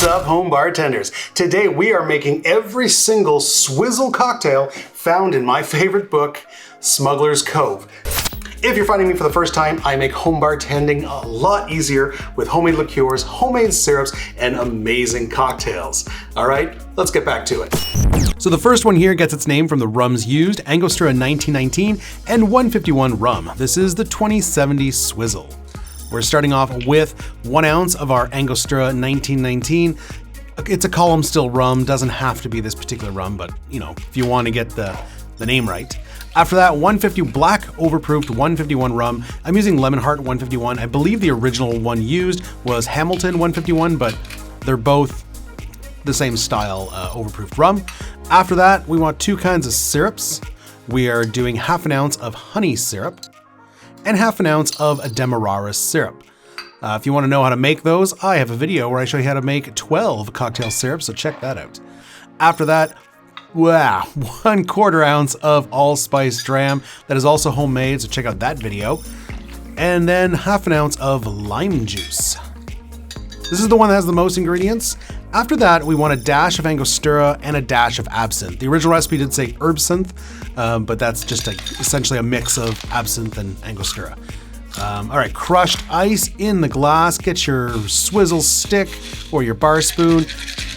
What's up, home bartenders? Today we are making every single Swizzle cocktail found in my favorite book, Smuggler's Cove. If you're finding me for the first time, I make home bartending a lot easier with homemade liqueurs, homemade syrups, and amazing cocktails. All right, let's get back to it. So the first one here gets its name from the rums used, Angostura 1919 and 151 rum. This is the 2070 Swizzle. We're starting off with 1 ounce of our Angostura 1919. It's a column still rum, doesn't have to be this particular rum, but you know, if you want to get the name right. After that, 150 black overproofed 151 rum. I'm using Lemon Heart 151. I believe the original one used was Hamilton 151, but they're both the same style overproofed rum. After that, we want 2 kinds of syrups. We are doing half an ounce of honey syrup and half an ounce of a Demerara syrup. If you want to know how to make those, I have a video where I show you how to make 12 cocktail syrups, so check that out. After that, wow, 1/4 ounce of allspice dram that is also homemade, so check out that video. And then half an ounce of lime juice. This is the one that has the most ingredients. After that, we want a dash of Angostura and a dash of absinthe. The original recipe did say herbsinthe, but that's just essentially a mix of absinthe and Angostura. All right, crushed ice in the glass. Get your swizzle stick or your bar spoon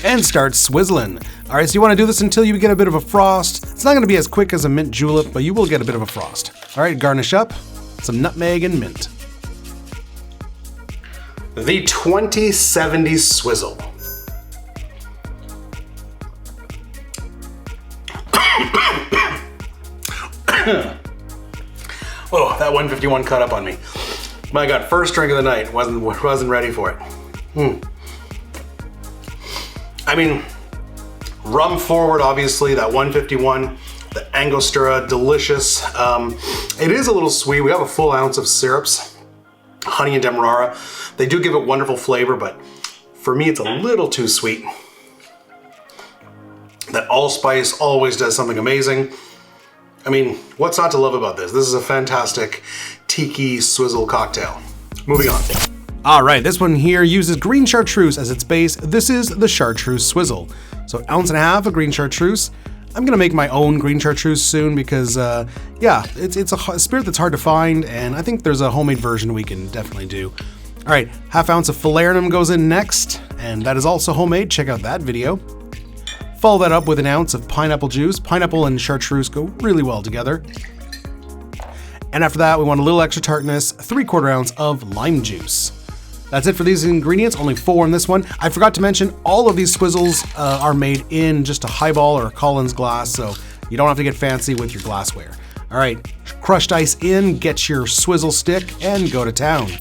and start swizzling. All right, so you want to do this until you get a bit of a frost. It's not going to be as quick as a mint julep, but you will get a bit of a frost. All right, garnish up some nutmeg and mint. The 2070 Swizzle. Oh, that 151 caught up on me. My God, first drink of the night, wasn't ready for it. I mean, rum forward, obviously, that 151, the Angostura, delicious. It is a little sweet. We have a full ounce of syrups, honey and Demerara. They do give it wonderful flavor, but for me, it's a little too sweet. That allspice always does something amazing. I mean, what's not to love about this? This is a fantastic tiki swizzle cocktail. Moving on. All right, this one here uses green chartreuse as its base. This is the Chartreuse Swizzle. So 1.5 ounces of green chartreuse. I'm gonna make my own green chartreuse soon because, yeah, it's a spirit that's hard to find, and I think there's a homemade version we can definitely do. All right, 1/2 ounce of falernum goes in next, and that is also homemade. Check out that video. Follow that up with 1 ounce of pineapple juice. Pineapple and chartreuse go really well together. And after that, we want a little extra tartness, 3/4 ounce of lime juice. That's it for these ingredients, only 4 in this one. I forgot to mention, all of these swizzles are made in just a highball or a Collins glass, so you don't have to get fancy with your glassware. All right, crushed ice in, get your swizzle stick, and go to town.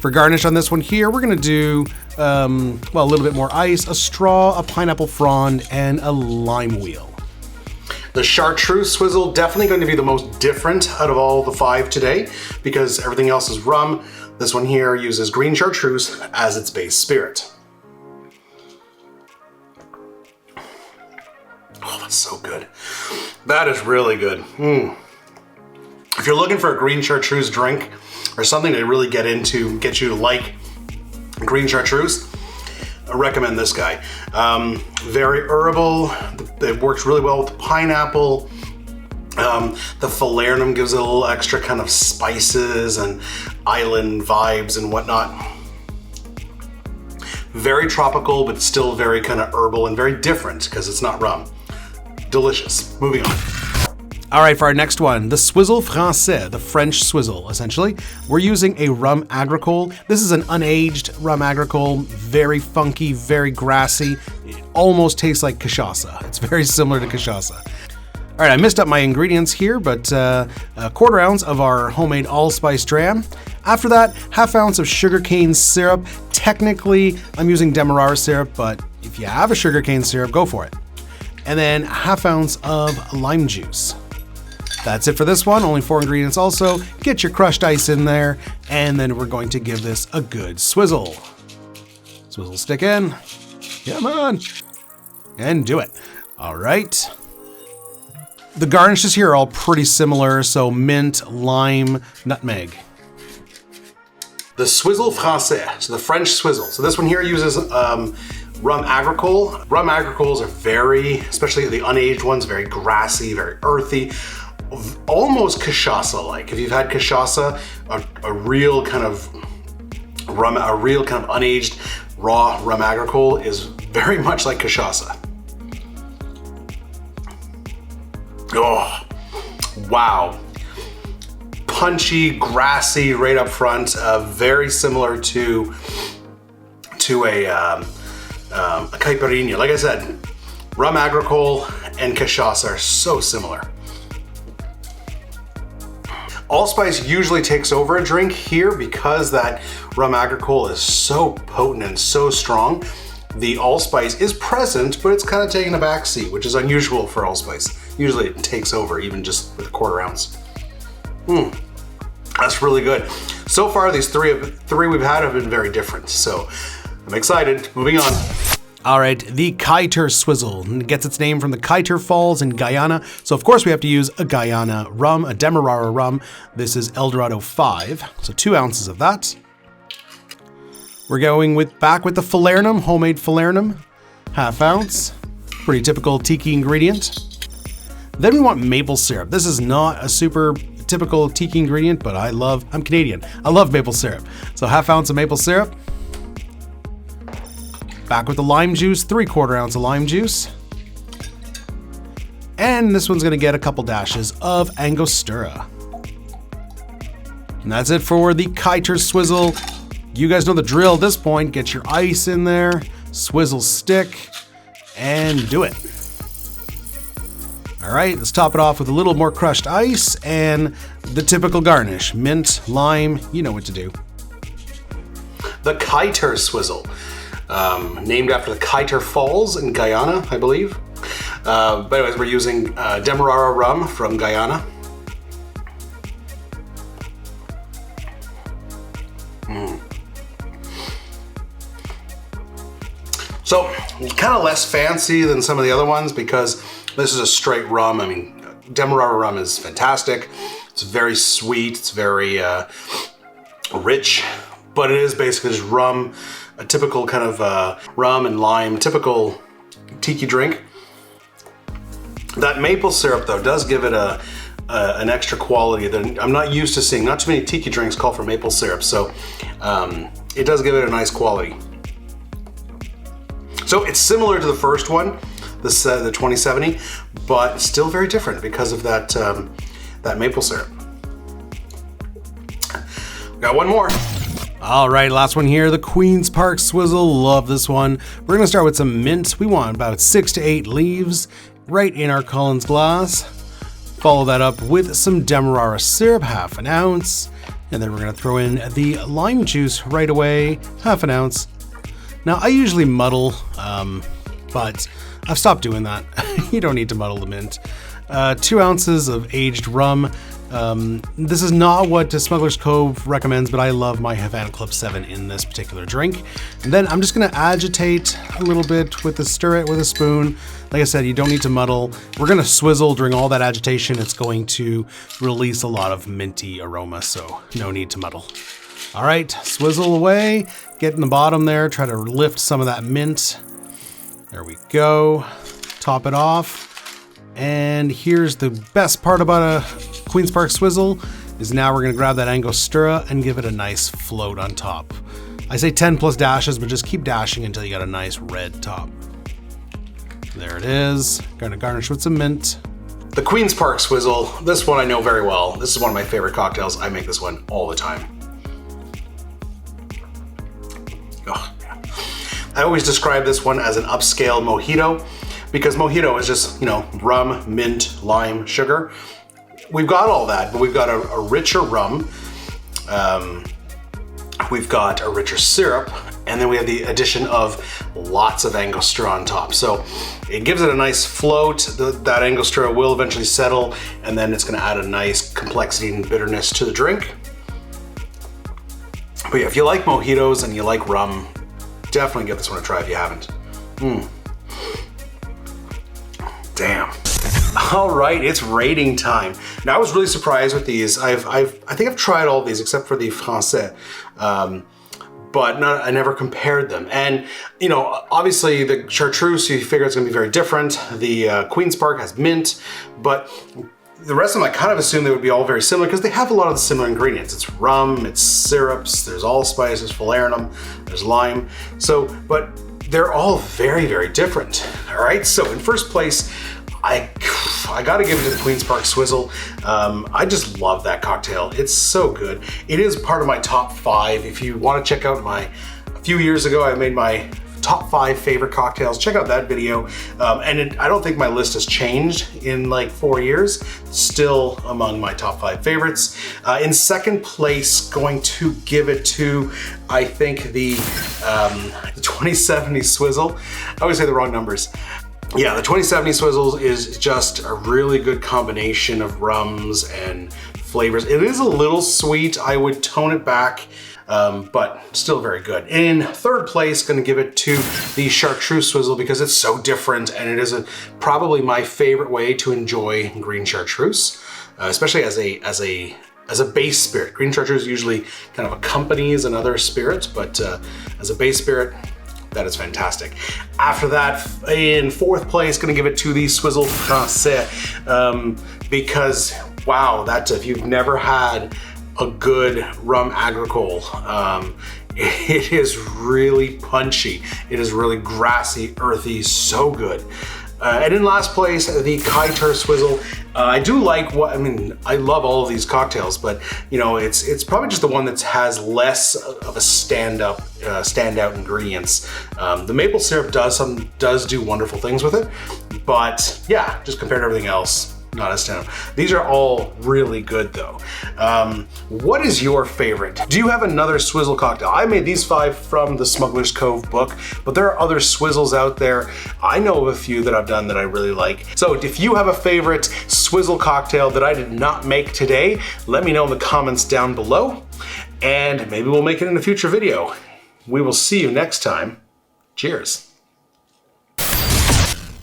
For garnish on this one here, we're gonna do, well, a little bit more ice, a straw, a pineapple frond, and a lime wheel. The Chartreuse Swizzle, definitely going to be the most different out of all the 5 today because everything else is rum. This one here uses green chartreuse as its base spirit. Oh, that's so good. That is really good. If you're looking for a green chartreuse drink or something to really get into, get you to like green chartreuse, I recommend this guy. Very herbal. It works really well with the pineapple. The falernum gives it a little extra kind of spices and island vibes and whatnot. Very tropical, but still very kind of herbal and very different because it's not rum. Delicious. Moving on. All right, for our next one, the Swizzle Français, the French swizzle, essentially. We're using a rum agricole. This is an unaged rum agricole, very funky, very grassy. It almost tastes like cachaça. It's very similar to cachaça. All right, I missed up my ingredients here, but a 1/4 ounce of our homemade allspice dram. After that, 1/2 ounce of sugarcane syrup. Technically, I'm using Demerara syrup, but if you have a sugarcane syrup, go for it. And then 1/2 ounce of lime juice. That's it for this one, only 4 ingredients also. Get your crushed ice in there, and then we're going to give this a good swizzle. Swizzle stick in, come on, and do it. All right. The garnishes here are all pretty similar, so mint, lime, nutmeg. the Swizzle Français, so the French swizzle. So this one here uses rum agricole. Rum agricoles are very, especially the unaged ones, very grassy, very earthy, almost cachaça-like. If you've had cachaça, a real kind of rum, a real kind of unaged raw rum agricole is very much like cachaça. Oh, wow. Punchy, grassy right up front, very similar to a caipirinha. Like I said, rum agricole and cachaça are so similar. Allspice usually takes over a drink here because that rum agricole is so potent and so strong. The allspice is present, but it's kind of taking a back seat, which is unusual for allspice. Usually it takes over even just with a 1/4 ounce. That's really good. So far, these three we've had have been very different, so I'm excited. Moving on. All right, the Kaieteur Swizzle gets its name from the Kaieteur Falls in Guyana. So of course we have to use a Guyana rum, a Demerara rum. This is Eldorado 5, so 2 ounces of that. We're going back with the falernum, homemade falernum, 1/2 ounce. Pretty typical tiki ingredient. Then we want maple syrup. This is not a super typical tiki ingredient, but I'm Canadian. I love maple syrup. So 1/2 ounce of maple syrup. Back with the lime juice, 3/4 ounce of lime juice. And this one's gonna get a couple dashes of Angostura. And that's it for the Kaieteur Swizzle. You guys know the drill at this point. Get your ice in there, swizzle stick, and do it. All right, let's top it off with a little more crushed ice and the typical garnish, mint, lime, you know what to do. The Kaieteur Swizzle, named after the Kaieteur Falls in Guyana, I believe. But anyways, we're using Demerara rum from Guyana. So, kind of less fancy than some of the other ones because this is a straight rum. I mean, Demerara rum is fantastic. It's very sweet, it's very rich, but it is basically just rum, a typical kind of rum and lime, typical tiki drink. That maple syrup though does give it an extra quality that I'm not used to seeing. Not too many tiki drinks call for maple syrup, so it does give it a nice quality. So it's similar to the first one, the 2070, but still very different because of that maple syrup. We got one more. All right, last one here, the Queen's Park Swizzle. Love this one. We're gonna start with some mint. We want about 6 to 8 leaves right in our Collins glass. Follow that up with some Demerara syrup, 1/2 ounce. And then we're gonna throw in the lime juice right away, 1/2 ounce. Now I usually muddle, but I've stopped doing that. You don't need to muddle the mint. 2 ounces of aged rum. This is not what Smuggler's Cove recommends, but I love my Havana Club 7 in this particular drink. And then I'm just gonna agitate a little bit stir it with a spoon. Like I said, you don't need to muddle. We're gonna swizzle during all that agitation. It's going to release a lot of minty aroma, so no need to muddle. All right, swizzle away, get in the bottom there, try to lift some of that mint. There we go, top it off. And here's the best part about a Queen's Park Swizzle is now we're gonna grab that Angostura and give it a nice float on top. I say 10 plus dashes, but just keep dashing until you got a nice red top. There it is, gonna garnish with some mint. The Queen's Park Swizzle, this one I know very well. This is one of my favorite cocktails. I make this one all the time. Oh, yeah. I always describe this one as an upscale mojito because mojito is just, rum, mint, lime, sugar. We've got all that, but we've got a richer rum, we've got a richer syrup, and then we have the addition of lots of Angostura on top. So it gives it a nice float. That Angostura will eventually settle, and then it's gonna add a nice complexity and bitterness to the drink. But yeah, if you like mojitos and you like rum, definitely give this one a try if you haven't. Damn. All right, it's rating time. Now I was really surprised with these. I think I've tried all of these except for the Français, but I never compared them. And you know, obviously the Chartreuse, you figure it's gonna be very different. The Queen's Park has mint, but the rest of them I kind of assumed they would be all very similar because they have a lot of the similar ingredients. It's rum, it's syrups, there's allspice, there's falernum, there's lime. So, but they're all very, very different. All right, so in first place, I gotta give it to the Queen's Park Swizzle. I just love that cocktail. It's so good. It is part of my top 5. If you want to check out a few years ago, I made my top 5 favorite cocktails. Check out that video. I don't think my list has changed in like 4 years. Still among my top 5 favorites. In second place, going to give it to, I think the 2070 Swizzle. I always say the wrong numbers. Yeah, the 2070 Swizzles is just a really good combination of rums and flavors. It is a little sweet. I would tone it back, but still very good. In third place, gonna give it to the Chartreuse Swizzle because it's so different and it is probably my favorite way to enjoy green Chartreuse, especially as a base spirit. Green Chartreuse usually kind of accompanies another spirit, but as a base spirit, that is fantastic. After that, in fourth place, gonna give it to the Swizzle Français because, wow, if you've never had a good rum agricole, it is really punchy. It is really grassy, earthy, so good. And in last place, the Kaieteur Swizzle. I do like I love all of these cocktails, but you know, it's probably just the one that has less of a standout ingredients. The maple syrup does do wonderful things with it, but yeah, just compared to everything else, not a standout. These are all really good though. What is your favorite? Do you have another Swizzle cocktail? I made these 5 from the Smuggler's Cove book, but there are other Swizzles out there. I know of a few that I've done that I really like. So if you have a favorite Swizzle cocktail that I did not make today, let me know in the comments down below, and maybe we'll make it in a future video. We will see you next time. Cheers.